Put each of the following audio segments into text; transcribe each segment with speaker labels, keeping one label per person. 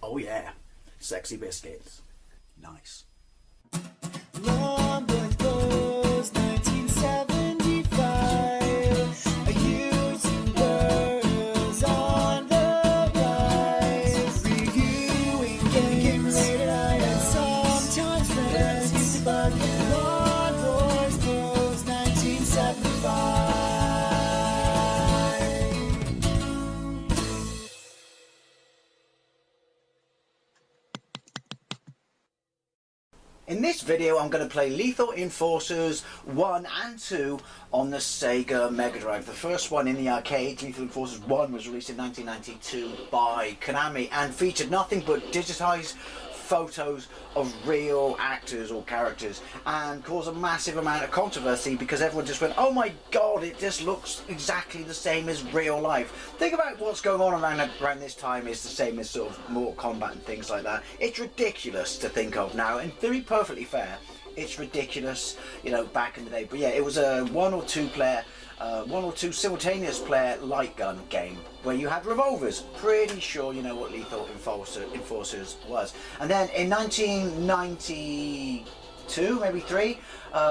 Speaker 1: Oh yeah, sexy biscuits. Nice.
Speaker 2: Long boys blues, 1975. YouTubers on the rise, reviewing games late at night and sometimes friends used to bug. Long boys blues, 1975.
Speaker 1: In this video I'm going to play Lethal Enforcers 1 and 2 on the SEGA Megadrive. The first one in the arcade, Lethal Enforcers 1, was released in 1992 by Konami and featured nothing but digitized photos of real actors or characters, and caused a massive amount of controversy because everyone just went, oh my god, it just looks exactly the same as real life. Think about what's going on around this time is the same as sort of Mortal Kombat and things like that. It's ridiculous to think of now, and to be perfectly fair, it's ridiculous, you know, back in the day. But yeah, it was a one or two simultaneous player light gun game where you had revolvers. Pretty sure you know what Lethal Enforcers was. And then in 1992, maybe 3,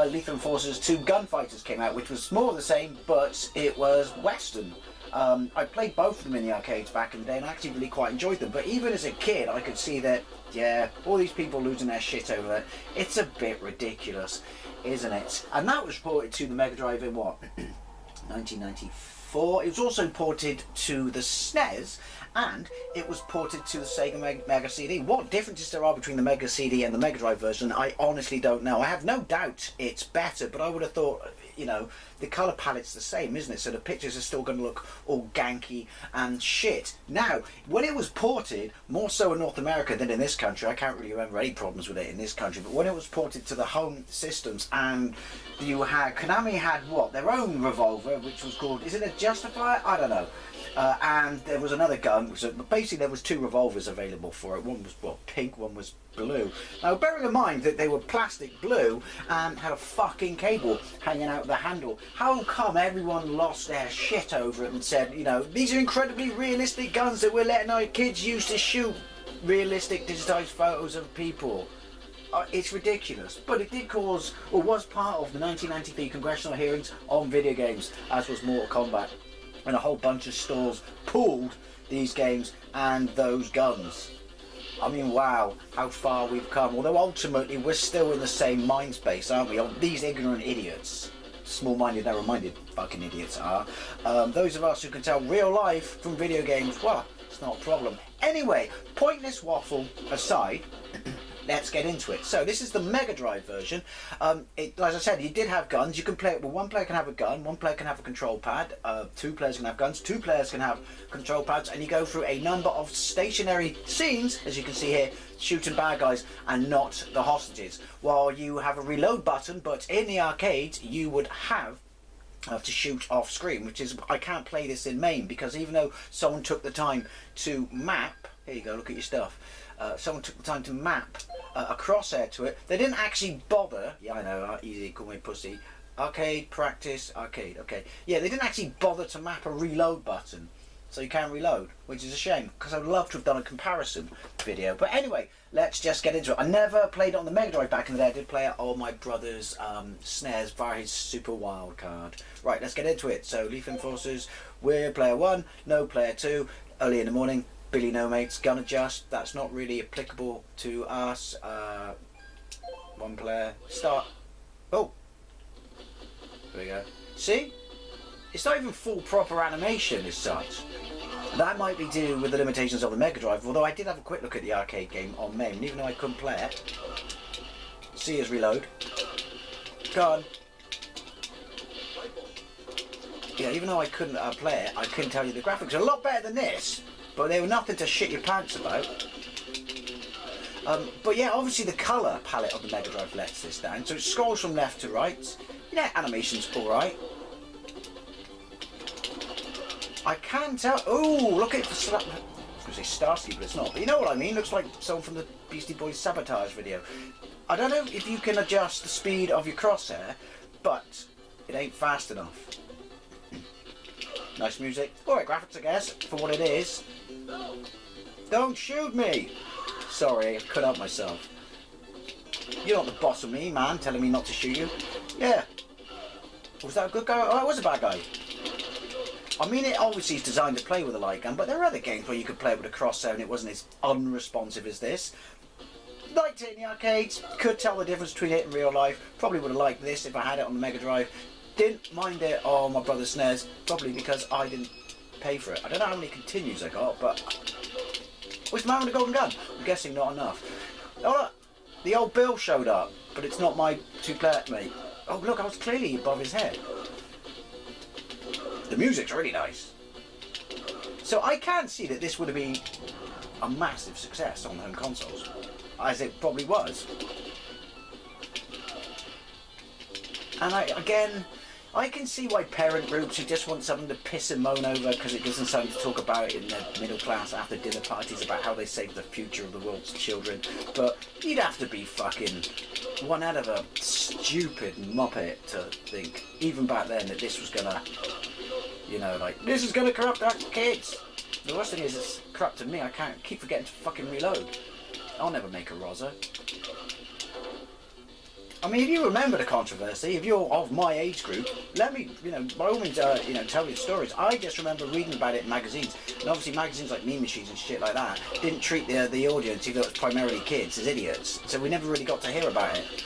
Speaker 1: Lethal Enforcers 2 Gunfighters came out, which was more of the same, but it was Western. I played both of them in the arcades back in the day and I actually really quite enjoyed them. But even as a kid, I could see that, yeah, all these people losing their shit over that, it's a bit ridiculous, isn't it? And that was ported to the Mega Drive in what? 1994. It was also ported to the SNES, and it was ported to the SEGA Mega CD. What differences there are between the Mega CD and the Mega Drive version, I honestly don't know. I have no doubt it's better, but I would have thought, you know, the colour palette's the same, isn't it? So the pictures are still going to look all ganky and shit. Now, when it was ported, more so in North America than in this country, I can't really remember any problems with it in this country, but when it was ported to the home systems, and Konami had what? Their own revolver, which was called, is it a Justifier? I don't know. And there was another gun, so basically there was 2 revolvers available for it. One was, well, pink, one was blue. Now bearing in mind that they were plastic blue and had a fucking cable hanging out the handle, how come everyone lost their shit over it and said, you know, these are incredibly realistic guns that we're letting our kids use to shoot realistic digitized photos of people? It's ridiculous. But it did cause, or was part of, the 1993 congressional hearings on video games, as was Mortal Kombat. And a whole bunch of stores pulled these games and those guns. I mean, wow, how far we've come. Although ultimately we're still in the same mind space, aren't we? These ignorant idiots, small-minded, narrow-minded fucking idiots are. Those of us who can tell real life from video games, well, it's not a problem. Anyway, pointless waffle aside, let's get into it. So this is the Mega Drive version. As I said, you did have guns. You can play it with one player can have a gun, one player can have a control pad, 2 players can have guns, 2 players can have control pads, and you go through a number of stationary scenes, as you can see here, shooting bad guys and not the hostages. While you have a reload button, but in the arcade you would have to shoot off screen, which is, I can't play this in main because even though someone took the time to map, here you go, look at your stuff. Someone took the time to map a crosshair to it. They didn't actually bother. Yeah, I know, easy, call me pussy. Arcade, practice, arcade, okay. Yeah, they didn't actually bother to map a reload button. So you can't reload, which is a shame, because I would love to have done a comparison video. But anyway, let's just get into it. I never played it on the Mega Drive back in the day. I did play it on my brother's SNES via his Super Wild card. Right, let's get into it. So, Lethal Enforcers, we're player 1, no player 2, early in the morning. Billy No Mates, gun adjust, that's not really applicable to us. 1 player, start. Oh, there we go. See? It's not even full proper animation as such. That might be due with the limitations of the Mega Drive, although I did have a quick look at the arcade game on main, and even though I couldn't play it. See as reload. Gun. Yeah, even though I couldn't play it, I couldn't tell you the graphics are a lot better than this. But they were nothing to shit your pants about. But yeah, obviously the colour palette of the Mega Drive lets this down. So it scrolls from left to right. Yeah, animation's alright. I can tell. Oh, look at the I was going to say Starsky, but it's not. But you know what I mean? Looks like someone from the Beastie Boys Sabotage video. I don't know if you can adjust the speed of your crosshair, but it ain't fast enough. Nice music. Alright, graphics, I guess, for what it is. Don't shoot me! Sorry, I cut out myself. You're not the boss of me, man, telling me not to shoot you. Yeah. Was that a good guy? Oh, it was a bad guy. I mean, it obviously is designed to play with a light gun, but there are other games where you could play it with a crosshair and it wasn't as unresponsive as this. Liked it in the arcades, could tell the difference between it and real life. Probably would have liked this if I had it on the Mega Drive. Didn't mind it on my brother's SNES, probably because I didn't pay for it. I don't know how many continues I got, but... Where's the man with the golden gun? I'm guessing not enough. Oh look, the old Bill showed up, but it's not my two-player mate. Oh look, I was clearly above his head. The music's really nice. So I can see that this would have been a massive success on home consoles, as it probably was. And I can see why parent groups who just want something to piss and moan over because it gives them something to talk about in their middle class after dinner parties about how they save the future of the world's children. But you'd have to be fucking one out of a stupid muppet to think, even back then, that this was gonna, you know, like, this is gonna corrupt our kids. The worst thing is it's corrupted me. I can't keep forgetting to fucking reload. I'll never make a Rosa. I mean, if you remember the controversy, if you're of my age group, let me, you know, by all means, you know, tell your stories. I just remember reading about it in magazines, and obviously magazines like Mean Machines and shit like that didn't treat the audience, even though it was primarily kids, as idiots. So we never really got to hear about it.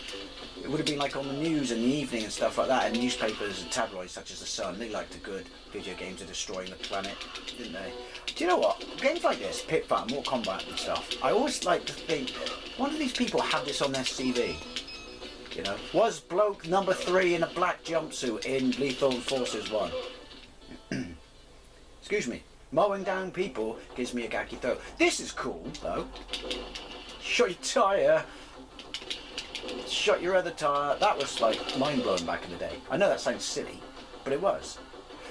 Speaker 1: It would have been like on the news in the evening and stuff like that, and newspapers and tabloids such as The Sun. They liked a good video games are destroying the planet, didn't they? Do you know what? Games like this, Pit Fight, Mortal Kombat and stuff, I always like to think, one of these people have this on their CV. You know, was bloke number 3 in a black jumpsuit in Lethal Enforcers 1. Excuse me. Mowing down people gives me a gacky throat. This is cool, though. Shot your tyre. Shot your other tyre. That was, like, mind-blowing back in the day. I know that sounds silly, but it was.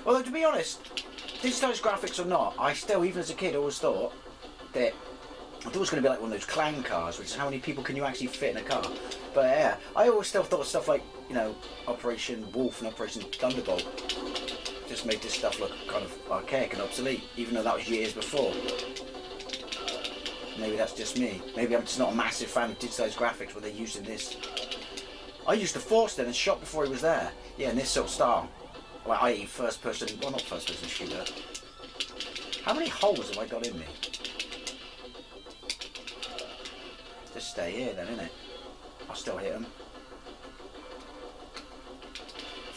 Speaker 1: Although, to be honest, digitized graphics or not, I still, even as a kid, always thought that I thought it was going to be like one of those clown cars, which is how many people can you actually fit in a car. But yeah, I always still thought stuff like, you know, Operation Wolf and Operation Thunderbolt just made this stuff look kind of archaic and obsolete, even though that was years before. Maybe that's just me. Maybe I'm just not a massive fan of digitized graphics where they're using this. I used to force then and shot before he was there. Yeah, in this sort of style. Well, i.e. first person, well not first person shooter. How many holes have I got in me? Just stay here then, innit? I'll still hit him.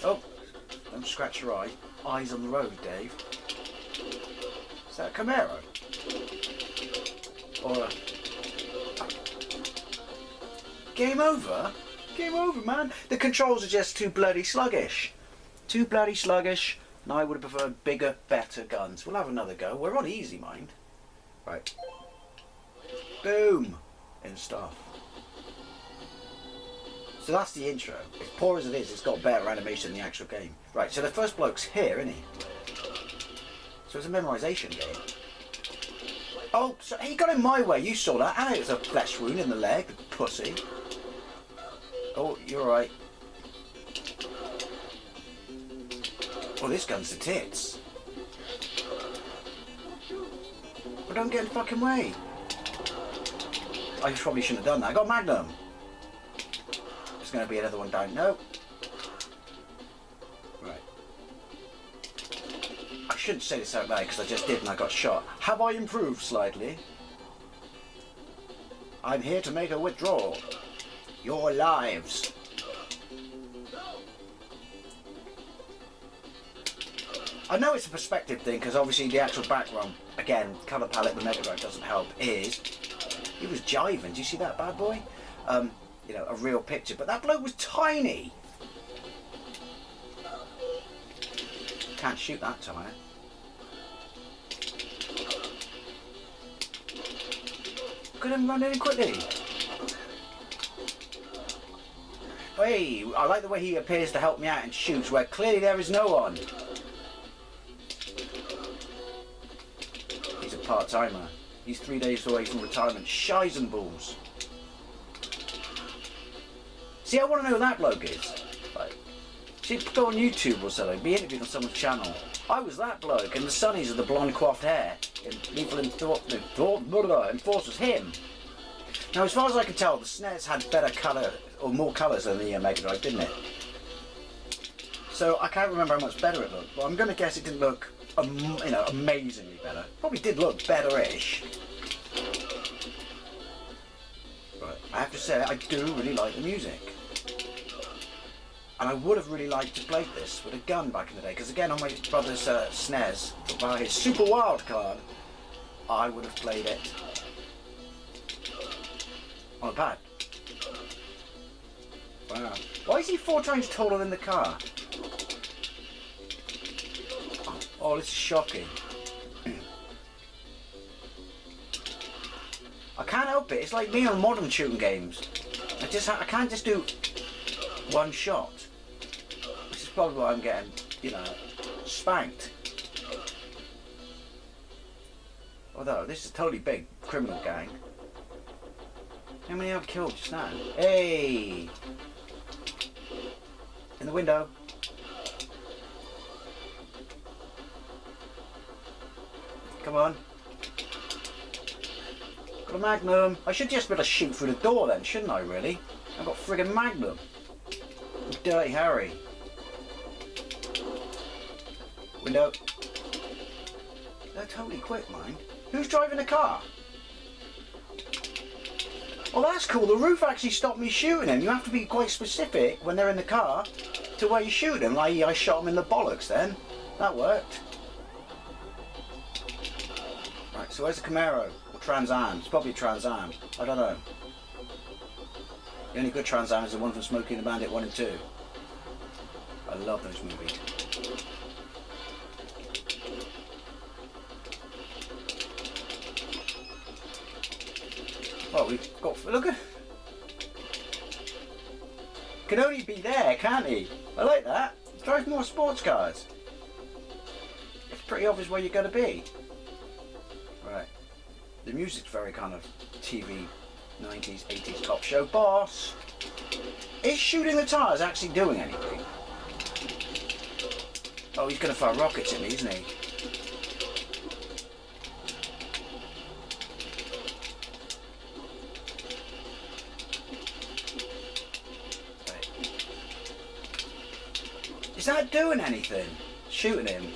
Speaker 1: Oh, don't scratch your eye. Eyes on the road, Dave. Is that a Camaro? Or a... Game over? Game over, man. The controls are just too bloody sluggish. Too bloody sluggish, and I would have preferred bigger, better guns. We'll have another go. We're on easy, mind. Right. Boom! And stuff. So that's the intro. As poor as it is, it's got better animation than the actual game. Right, so the first bloke's here, isn't he? So it's a memorization game. Oh, so he got in my way, you saw that. And it was a flesh wound in the leg, the pussy. Oh, you're right. Oh, this gun's the tits. Well, don't get in the fucking way. I probably shouldn't have done that. I got Magnum. There's going to be another one down. No. Right. I shouldn't say this out loud because I just did and I got shot. Have I improved slightly? I'm here to make a withdrawal. Your lives. I know it's a perspective thing because obviously the actual background, again, colour palette, the Mega Drive doesn't help, is... He was jiving. Do you see that bad boy? You know, a real picture. But that bloke was tiny. Can't shoot that tyre. Look at him running in quickly. Hey, I like the way he appears to help me out and shoots where clearly there is no one. He's a part-timer. He's 3 days away from retirement. Shies and balls. See, I want to know who that bloke is. Like, see, go on YouTube or something. Be interviewed on someone's channel. I was that bloke, and the Sonnies of the blonde coiffed hair. Lethal Enforcers, him. Now, as far as I can tell, the SNES had better colour, or more colours than the Mega Drive, didn't it? So I can't remember how much better it looked, but I'm going to guess it didn't look, you know, amazingly better. Probably did look better-ish. But I have to say, I do really like the music. And I would have really liked to play this with a gun back in the day, because again, on my brother's SNES, by his Super Wild card, I would have played it on a pad. Wow. Why is he 4 times taller than the car? Oh, this is shocking. I can't help it. It's like me on modern shooting games. I can't just do one shot. This is probably why I'm getting, you know, spanked. Although this is a totally big criminal gang. How many have I killed just now? Hey! In the window. Come on. Got a Magnum. I should just be able to shoot through the door then, shouldn't I really? I've got friggin' Magnum. Dirty Harry. Window. They're totally quick, man. Who's driving the car? Oh, that's cool. The roof actually stopped me shooting them. You have to be quite specific when they're in the car to where you shoot them. Like, I shot them in the bollocks then. That worked. Right, so where's the Camaro? Or Trans Am? It's probably a Trans Am. I don't know. The only good Trans Am is the one from Smokey and the Bandit 1 and 2. I love those movies. Well, we've got, look at, can only be there, can't he? I like that. Drive more sports cars. It's pretty obvious where you're going to be. Right. The music's very kind of TV, 90s, 80s top show. Boss! Is shooting the tires actually doing anything? Oh, he's going to fire rockets at me, isn't he? Is that doing anything? Shooting him?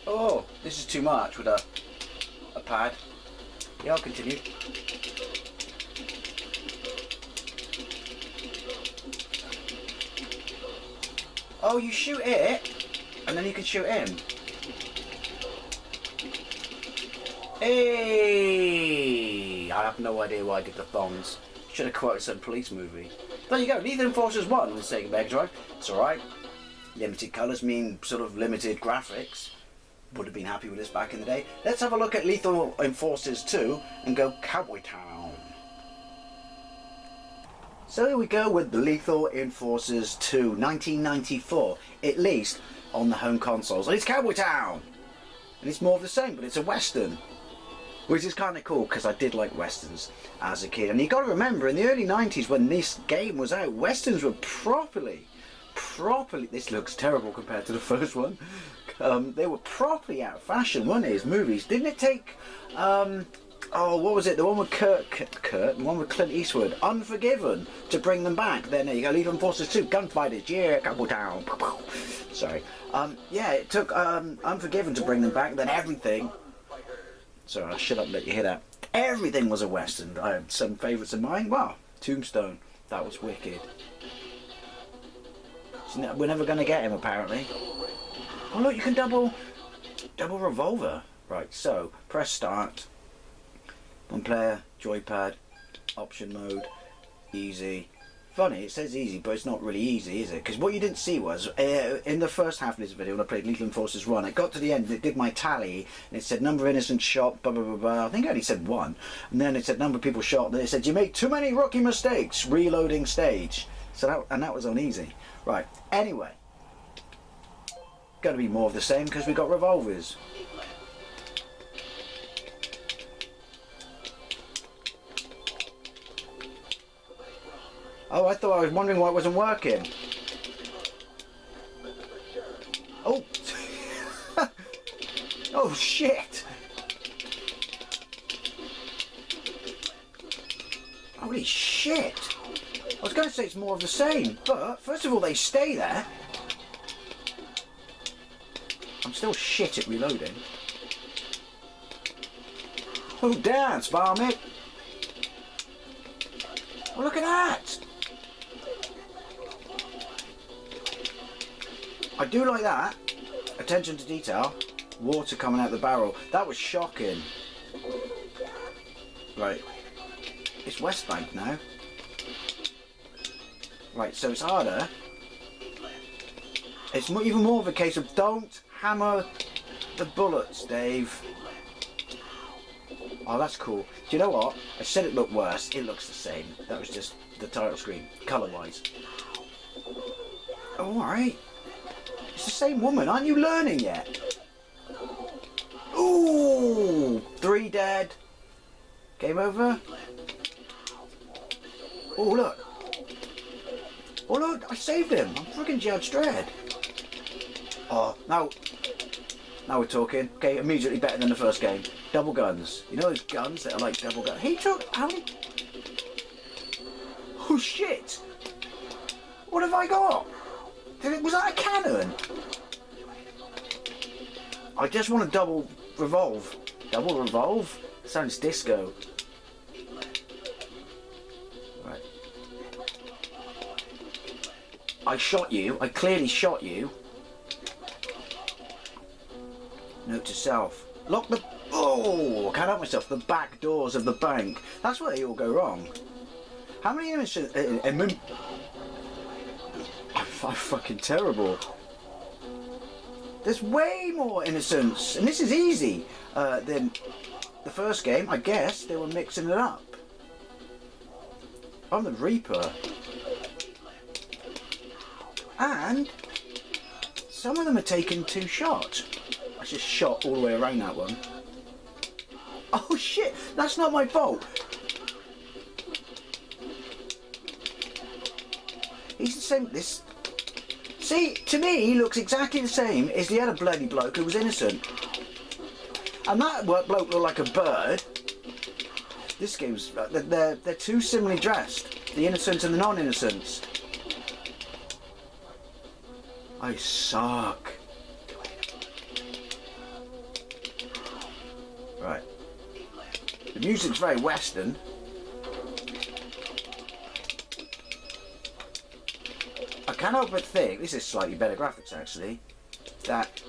Speaker 1: Oh, this is too much with a pad. Yeah, I'll continue. Oh, you shoot it, and then you can shoot him. Hey! I have no idea why I did the thongs. Should have quoted some police movie. There you go, Lethal Enforcers 1 on the SEGA Megadrive. It's alright. Limited colours mean sort of limited graphics. Would have been happy with this back in the day. Let's have a look at Lethal Enforcers 2 and go Cowboy Town. So here we go with the Lethal Enforcers 2, 1994, at least on the home consoles. And it's Cowboy Town! And it's more of the same, but it's a western. Which is kind of cool, because I did like westerns as a kid. And you got to remember, in the early 90s when this game was out, westerns were properly, this looks terrible compared to the first one. They were properly out of fashion, weren't they, as movies? Didn't it take, oh, what was it? The one with the one with Clint Eastwood, Unforgiven, to bring them back. Then there you go, Lethal Enforcers 2, Gunfighters, yeah, Cowboy Town. Sorry. Yeah, it took Unforgiven to bring them back, then everything. Sorry, I'll shut up and let you hear that. Everything was a western. I have some favourites of mine. Wow, Tombstone. That was wicked. We're never going to get him, apparently. Oh, look, you can double revolver. Right, so, press start. One player, joypad, option mode, easy. Funny, it says easy, but it's not really easy, is it? Because what you didn't see was, in the first half of this video, when I played Lethal Enforcers 1, it got to the end, and it did my tally, and it said number of innocents shot, blah, blah, blah, blah. I think I only said 1. And then it said number of people shot, and then it said, you made too many rookie mistakes, reloading stage. So that was on easy. Right, anyway. Gonna be more of the same, because we got revolvers. Oh, I thought I was wondering why it wasn't working. Oh! Oh shit! Holy shit! I was going to say it's more of the same, but first of all they stay there. I'm still shit at reloading. Oh, dance, varmint! Oh, look at that! I do like that. Attention to detail. Water coming out the barrel. That was shocking. Right. It's West Bank now. Right, so it's harder. It's even more of a case of don't hammer the bullets, Dave. Oh, that's cool. Do you know what? I said it looked worse. It looks the same. That was just the title screen, colour-wise. Oh, alright. It's the same woman. Aren't you learning yet? Ooh! 3 dead. Game over. Oh, look. Oh, look. I saved him. I'm freaking Judge Dredd. Oh, now we're talking. Okay, immediately better than the first game. Double guns. You know those guns that are like double guns? He took... How many... Oh, shit. What have I got? Was that a cannon? I just want to double revolve. Double revolve? Sounds disco. Right. I shot you. I clearly shot you. Note to self. Lock the... Oh! I can't help myself. The back doors of the bank. That's where they all go wrong. How many innocent... I'm fucking terrible. There's way more innocents. And this is easy than the first game. I guess they were mixing it up. I'm the Reaper. And some of them are taking 2 shots. I just shot all the way around that one. Oh shit, that's not my fault. He's the same. This. See, to me, he looks exactly the same as the other bloody bloke who was innocent. And that bloke looked like a bird. This game's. They're too similarly dressed. The innocents and the non-innocents. I suck. Right. The music's very Western. I can't help but think, this is slightly better graphics actually, that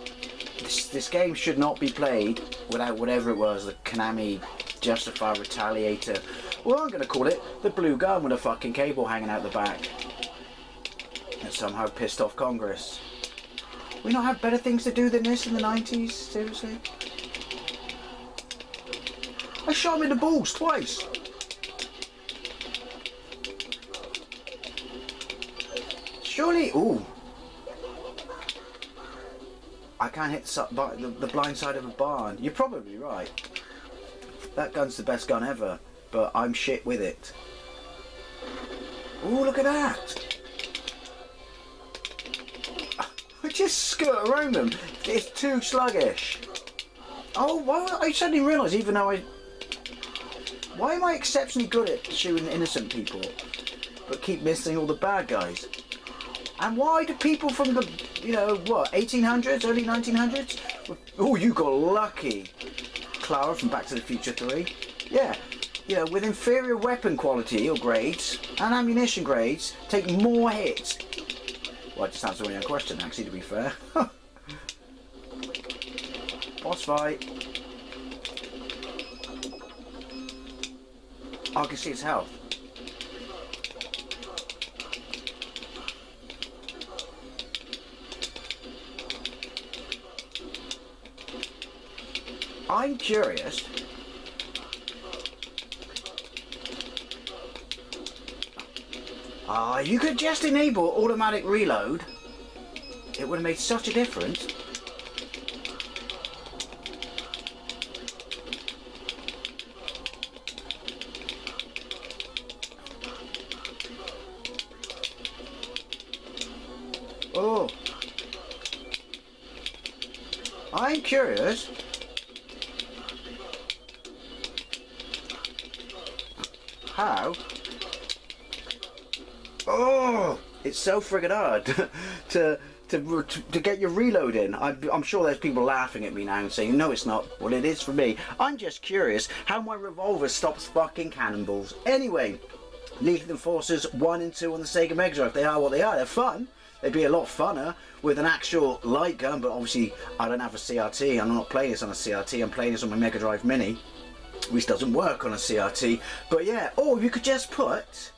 Speaker 1: this game should not be played without whatever it was, the Konami Justifier Retaliator, or I'm going to call it the blue gun with a fucking cable hanging out the back. That somehow pissed off Congress. We not have better things to do than this in the 90s? Seriously? I shot him in the balls twice. Surely, ooh. I can't hit the blind side of a barn. You're probably right. That gun's the best gun ever, but I'm shit with it. Ooh, look at that. I just skirt around them. It's too sluggish. Oh, well, I suddenly realised, even though why am I exceptionally good at shooting innocent people, but keep missing all the bad guys? And why do people from the, you know, what, 1800s, early 1900s? Oh, you got lucky. Clara from Back to the Future 3. Yeah, you know, with inferior weapon quality or grades and ammunition grades, take more hits. Well, I just answered my own question, actually, to be fair. Boss fight. Oh, I can see his health. I'm curious. You could just enable automatic reload. It would have made such a difference. Oh. I'm curious. How? Oh, it's so friggin' hard to get your reload in. I'm sure there's people laughing at me now and saying, no, it's not. Well, it is for me. I'm just curious how my revolver stops fucking cannonballs. Anyway, Lethal Enforcers 1 and 2 on the Sega Megadrive. They are what they are. They're fun. They'd be a lot funner with an actual light gun, but obviously I don't have a CRT. I'm not playing this on a CRT. I'm playing this on my Megadrive Mini, which doesn't work on a CRT. But yeah, or you could just put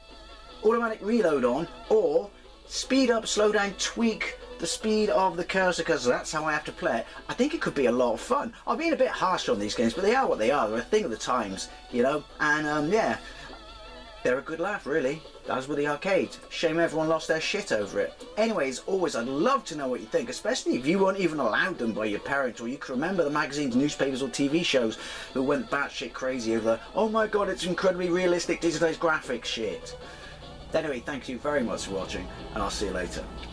Speaker 1: automatic reload on, or speed up, slow down, tweak the speed of the cursor, because that's how I have to play it. I think it could be a lot of fun. I'm being a bit harsh on these games, but they are what they are. They're a thing of the times, you know, and yeah, they're a good laugh, really. As with the arcades. Shame everyone lost their shit over it. Anyways, always, I'd love to know what you think, especially if you weren't even allowed them by your parents, or you can remember the magazines, newspapers, or TV shows who went batshit crazy over, oh my god, it's incredibly realistic digitized graphics shit. Anyway, thank you very much for watching, and I'll see you later.